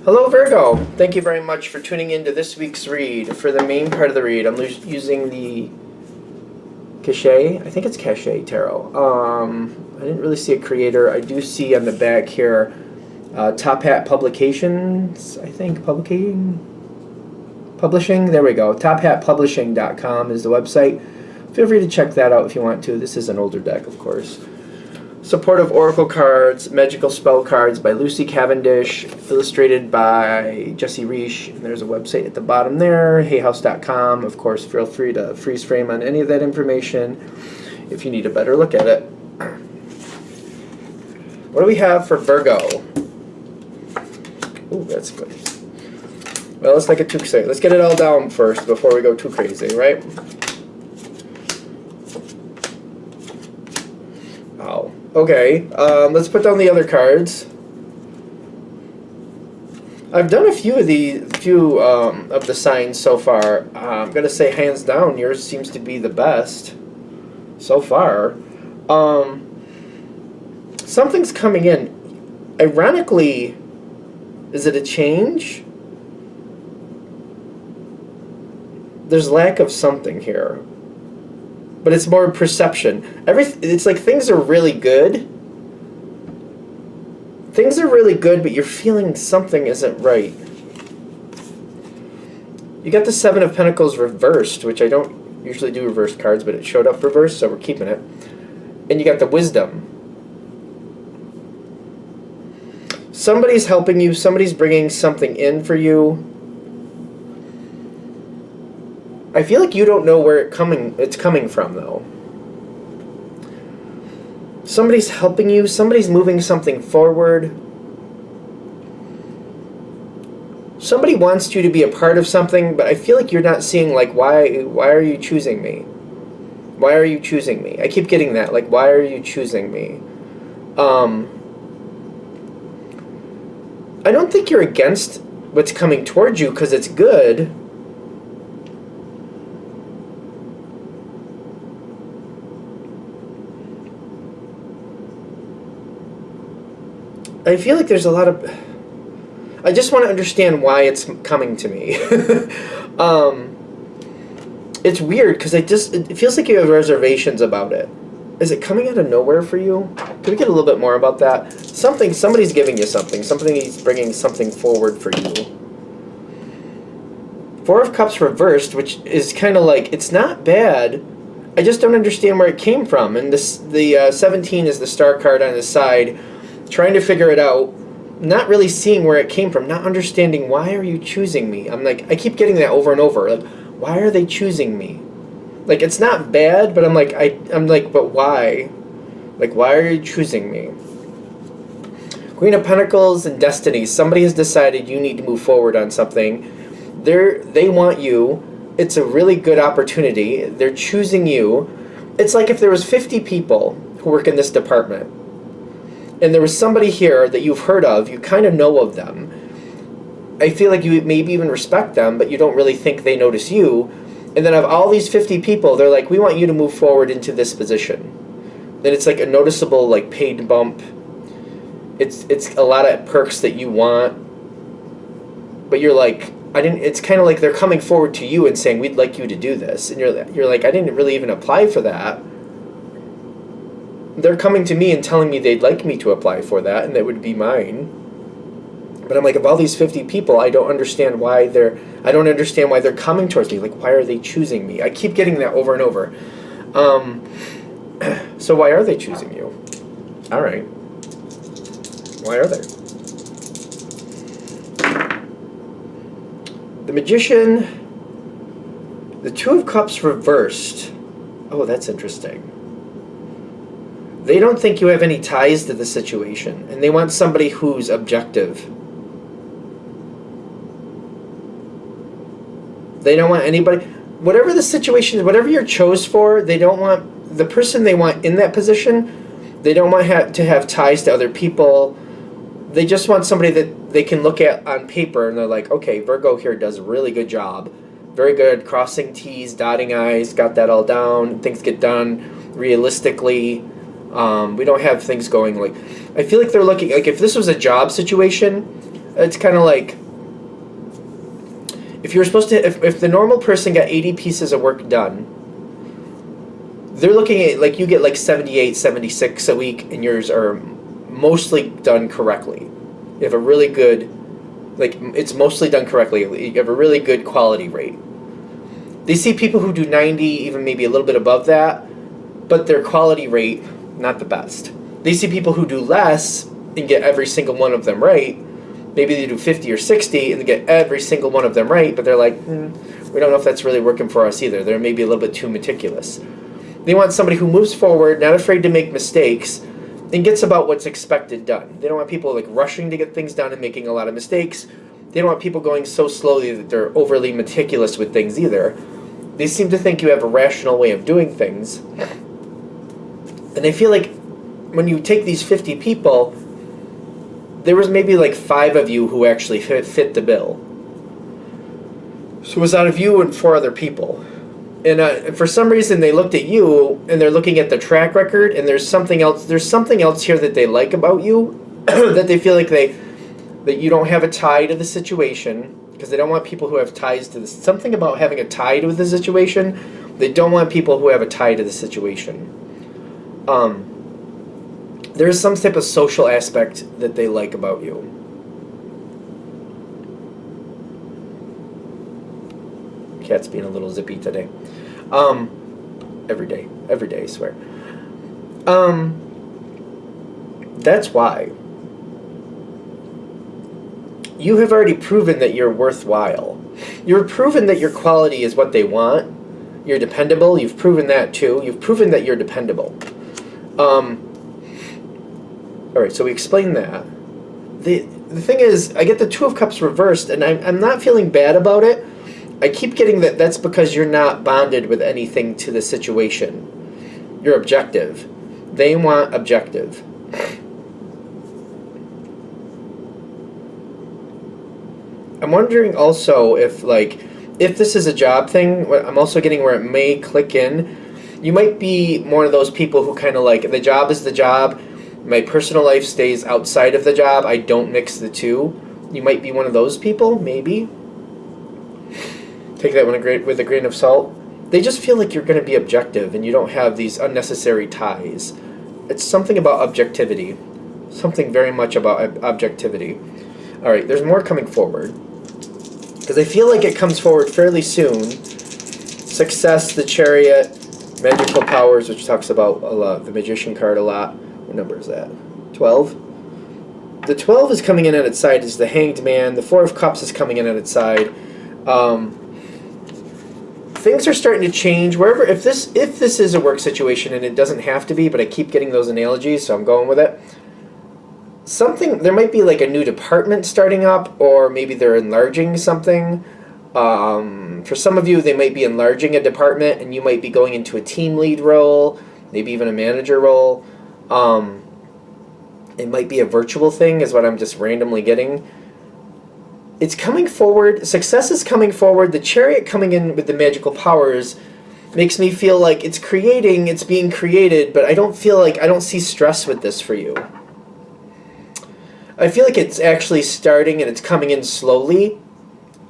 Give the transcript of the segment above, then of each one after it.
Hello, Virgo. Thank you very much for tuning in to this week's read. For the main part of the read, I'm using the Cachet. I think it's Cachet Tarot. I didn't really see a creator. I do see on the back here Top Hat Publications, I think. Publishing? There we go. TopHatPublishing.com is the website. Feel free to check that out if you want to. This is an older deck, of course. Supportive Oracle cards, Magical Spell cards by Lucy Cavendish, illustrated by Jesse Reish. And there's a website at the bottom there, hayhouse.com. Of course, feel free to freeze frame on any of that information if you need a better look at it. What do we have for Virgo? Ooh, that's good. Well, let's take it too crazy. Let's get it all down first before we go too crazy, right? Wow. Okay, let's put down the other cards. I've done a few of the signs so far. I'm gonna say hands down, yours seems to be the best so far. Something's coming in. Ironically, is it a change? There's lack of something here. But it's more perception. It's like things are really good. Things are really good, but you're feeling something isn't right. You got the Seven of Pentacles reversed, which I don't usually do reversed cards, but it showed up reversed, so we're keeping it. And you got the Wisdom. Somebody's helping you. Somebody's bringing something in for you. I feel like you don't know where it's coming from, though. Somebody's helping you. Somebody's moving something forward. Somebody wants you to be a part of something, but I feel like you're not seeing, like, why are you choosing me? Why are you choosing me? I keep getting that, like, why are you choosing me? I don't think you're against what's coming towards you because it's good. I feel like there's a lot of... I just want to understand why it's coming to me. It's weird because it feels like you have reservations about it. Is it coming out of nowhere for you? Can we get a little bit more about that? Somebody's giving you something. Somebody's bringing something forward for you. Four of Cups reversed, which is kind of like, it's not bad. I just don't understand where it came from. And the 17 is the star card on the side. Trying to figure it out, not really seeing where it came from, not understanding why are you choosing me. I'm like, I keep getting that over and over. Like, why are they choosing me? Like, it's not bad, but I'm like, but why? Like, why are you choosing me? Queen of Pentacles and Destiny. Somebody has decided you need to move forward on something. They want you. It's a really good opportunity. They're choosing you. It's like if there was 50 people who work in this department. And there was somebody here that you've heard of, you kind of know of them. I feel like you maybe even respect them, but you don't really think they notice you. And then of all these 50 people, they're like, we want you to move forward into this position. Then it's like a noticeable, like, paid bump. It's a lot of perks that you want. But you're like, it's kind of like they're coming forward to you and saying, we'd like you to do this. And you're like, I didn't really even apply for that. They're coming to me and telling me they'd like me to apply for that, and that would be mine. But I'm like, of all these 50 people, I don't understand why they're coming towards me. Like, why are they choosing me? I keep getting that over and over. So why are they choosing you? All right. Why are they? The Magician, the Two of Cups reversed. Oh, that's interesting. They don't think you have any ties to the situation, and they want somebody who's objective. They don't want anybody... Whatever the situation is, whatever you're chose for, they don't want... The person they want in that position, they don't want to have ties to other people. They just want somebody that they can look at on paper, and they're like, okay, Virgo here does a really good job. Very good, crossing T's, dotting I's, got that all down. Things get done realistically. We don't have things going like... I feel like they're looking... Like, if this was a job situation, It's kind of like if you're supposed to, if the normal person got 80 pieces of work done, they're looking at, like, you get like 78, 76 a week, and yours are mostly done correctly. You have a really good, like, it's mostly done correctly. You have a really good quality rate. They see people who do 90, even maybe a little bit above that, but their quality rate, not the best. They see people who do less and get every single one of them right. Maybe they do 50 or 60 and they get every single one of them right, but they're like, we don't know if that's really working for us either. They're maybe a little bit too meticulous. They want somebody who moves forward, not afraid to make mistakes, and gets about what's expected done. They don't want people like rushing to get things done and making a lot of mistakes. They don't want people going so slowly that they're overly meticulous with things either. They seem to think you have a rational way of doing things. And I feel like when you take these 50 people, there was maybe like 5 of you who actually fit the bill. So it was out of you and 4 other people. And for some reason they looked at you and they're looking at the track record, and there's something else here that they like about you that they feel like that you don't have a tie to the situation, because they don't want people who have ties to this. Something about having a tie to the situation. They don't want people who have a tie to the situation. There's some type of social aspect that they like about you. Cat's being a little zippy today. Every day, I swear. That's why. You have already proven that you're worthwhile. You've proven that your quality is what they want. You're dependable. You've proven that too. You've proven that you're dependable. Alright, so we explained that. The thing is, I get the Two of Cups reversed, and I'm not feeling bad about it. I keep getting that that's because you're not bonded with anything to the situation. You're objective. They want objective. I'm wondering also if this is a job thing. I'm also getting where it may click in. You might be one of those people who kind of like, the job is the job. My personal life stays outside of the job. I don't mix the two. You might be one of those people, maybe. Take that with a grain of salt. They just feel like you're going to be objective and you don't have these unnecessary ties. It's something about objectivity. Something very much about objectivity. Alright, there's more coming forward. Because I feel like it comes forward fairly soon. Success, the Chariot, magical powers, which talks about a lot, the Magician card a lot. What number is that? 12? The 12 is coming in at its side is the Hanged Man. The 4 of Cups is coming in at its side. Things are starting to change. Wherever, if this is a work situation, and it doesn't have to be, but I keep getting those analogies, so I'm going with it. There might be like a new department starting up, or maybe they're enlarging something. For some of you, they might be enlarging a department, and you might be going into a team lead role, maybe even a manager role. It might be a virtual thing, is what I'm just randomly getting. It's coming forward. Success is coming forward. The Chariot coming in with the magical powers makes me feel like it's being created, but I don't see stress with this for you. I feel like it's actually starting and it's coming in slowly.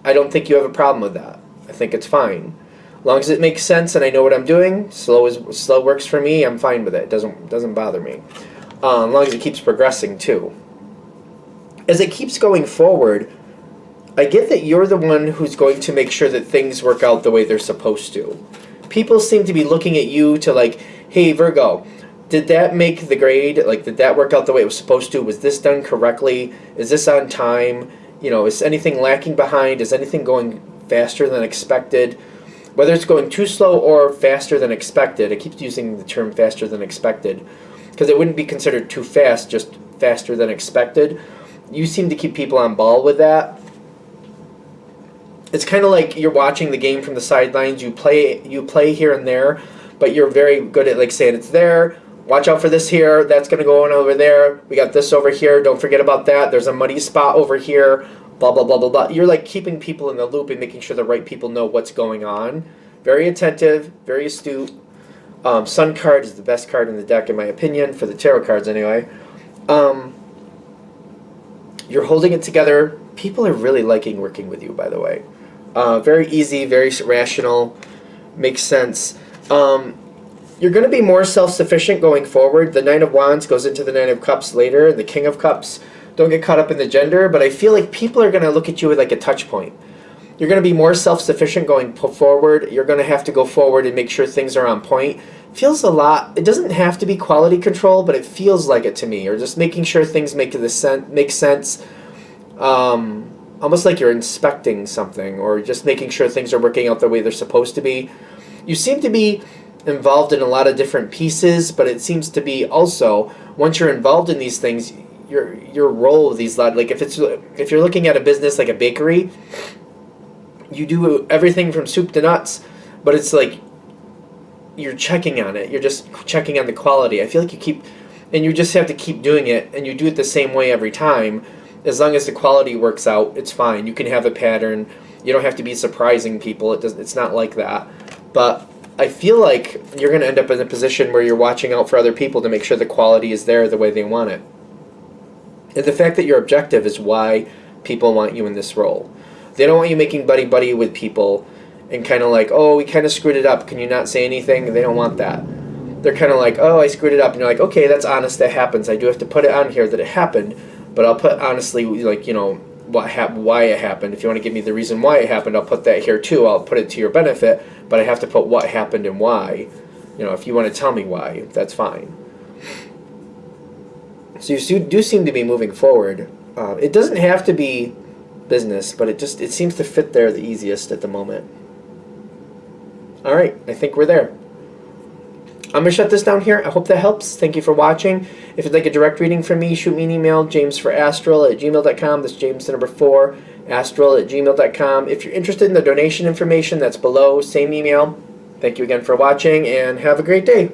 I don't think you have a problem with that. I think it's fine. As long as it makes sense and I know what I'm doing, slow works for me, I'm fine with it. It doesn't bother me. As long as it keeps progressing too. As it keeps going forward, I get that you're the one who's going to make sure that things work out the way they're supposed to. People seem to be looking at you to like, hey Virgo, did that make the grade? Like, did that work out the way it was supposed to? Was this done correctly? Is this on time? Is anything lacking behind? Is anything going faster than expected? Whether it's going too slow or faster than expected, I keep using the term faster than expected, because it wouldn't be considered too fast, just faster than expected. You seem to keep people on ball with that. It's kind of like you're watching the game from the sidelines. You play here and there, but you're very good at like saying it's there. Watch out for this here. That's going to go on over there. We got this over here. Don't forget about that. There's a muddy spot over here. Blah, blah, blah, blah, blah. You're like keeping people in the loop and making sure the right people know what's going on. Very attentive, very astute. Sun card is the best card in the deck, in my opinion, for the tarot cards anyway. You're holding it together. People are really liking working with you, by the way. Very easy, very rational, makes sense. You're going to be more self-sufficient going forward. The Nine of Wands goes into the Nine of Cups later, and the King of Cups. Don't get caught up in the gender, but I feel like people are going to look at you with like a touch point. You're going to be more self-sufficient going forward. You're going to have to go forward and make sure things are on point. Feels a lot. It doesn't have to be quality control, but it feels like it to me. Or just making sure things make sense. Almost like you're inspecting something, or just making sure things are working out the way they're supposed to be. You seem to be involved in a lot of different pieces, but it seems to be also, once you're involved in these things, your role with these, like if you're looking at a business like a bakery, you do everything from soup to nuts, but it's like you're checking on it. You're just checking on the quality. I feel like you just have to keep doing it, and you do it the same way every time. As long as the quality works out, it's fine. You can have a pattern. You don't have to be surprising people. It's not like that. But I feel like you're going to end up in a position where you're watching out for other people to make sure the quality is there the way they want it. And the fact that you're objective is why people want you in this role. They don't want you making buddy-buddy with people and kind of like, oh, we kind of screwed it up. Can you not say anything? They don't want that. They're kind of like, oh, I screwed it up. And you're like, okay, that's honest. That happens. I do have to put it on here that it happened. But I'll put honestly, like, why it happened. If you want to give me the reason why it happened, I'll put that here too. I'll put it to your benefit. But I have to put what happened and why. If you want to tell me why, that's fine. So you do seem to be moving forward. It doesn't have to be business, but it seems to fit there the easiest at the moment. All right, I think we're there. I'm going to shut this down here. I hope that helps. Thank you for watching. If you'd like a direct reading from me, shoot me an email, jamesforastral@gmail.com. That's James the number 4, astral@gmail.com. If you're interested in the donation information, that's below. Same email. Thank you again for watching, and have a great day.